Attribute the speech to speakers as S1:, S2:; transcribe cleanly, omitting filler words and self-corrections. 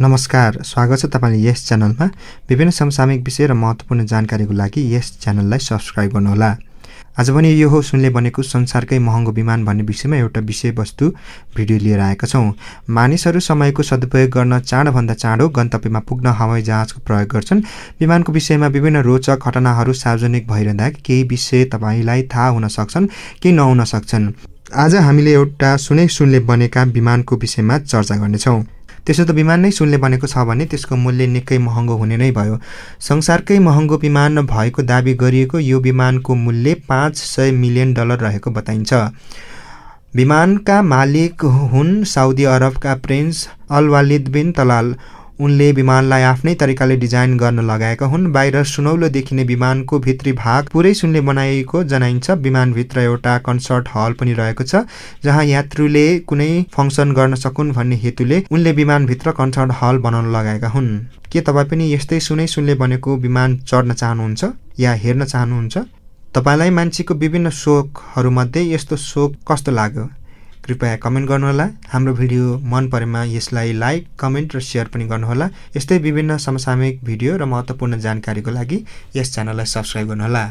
S1: नमस्कार, स्वागत छ तपाईले यस च्यानलमा। विभिन्न समसामयिक विषय र महत्त्वपूर्ण जानकारीको लागि यस च्यानललाई सब्स्क्राइब गर्नुहोला। आज पनि यो हो सुनले बनेको संसारकै महँगो विमान भन्ने विषयमा एउटा विषयवस्तु भिडियो लिएर आएका छौँ। मानिसहरू समयको सदुपयोग गर्न चाँडोभन्दा चाँडो गन्तव्यमा पुग्न हवाई जहाजको प्रयोग गर्छन्। विमानको विषयमा विभिन्न रोचक घटनाहरू सार्वजनिक भइरहँदा केही विषय तपाईलाई थाहा हुन सक्छन्, केही नहुन सक्छन्। आज हामीले एउटा सुनले बनेका विमानको विषयमा चर्चा गर्नेछौँ। त्यसो त विमान नै सुनले बनेको छ भने त्यसको मूल्य निकै महँगो हुने नै भयो। संसारकै महँगो विमान भएको दाबी गरिएको यो विमानको मूल्य $500 मिलियन रहेको बताइन्छ। विमानका मालिक हुन् साउदी अरबका प्रिन्स अल वालिद बिन तलाल। उनले विमानलाई आफ्नै तरिकाले डिजाइन गर्न लगाएका हुन्। बाहिर सुनौलो देखिने विमानको भित्री भाग पुरै सुनले बनाइएको जनाइन्छ। विमानभित्र एउटा कन्सर्ट हल पनि रहेको छ, जहाँ यात्रुले कुनै फङ्सन गर्न सकुन् भन्ने हेतुले उनले विमानभित्र कन्सर्ट हल बनाउन लगाएका हुन्। के तपाईँ पनि यस्तै सुनले बनेको विमान चढ्न चाहनुहुन्छ या हेर्न चाहनुहुन्छ? तपाईँलाई मान्छेको विभिन्न सोखहरूमध्ये यस्तो सोख कस्तो लाग्यो? कृपया कमेन्ट गर्नुहोला। हाम्रो भिडियो मन परेमा यसलाई लाइक, कमेन्ट र सेयर पनि गर्नुहोला। यस्तै विभिन्न समसामयिक भिडियो र महत्त्वपूर्ण जानकारीको लागि यस च्यानललाई सब्स्क्राइब गर्नुहोला।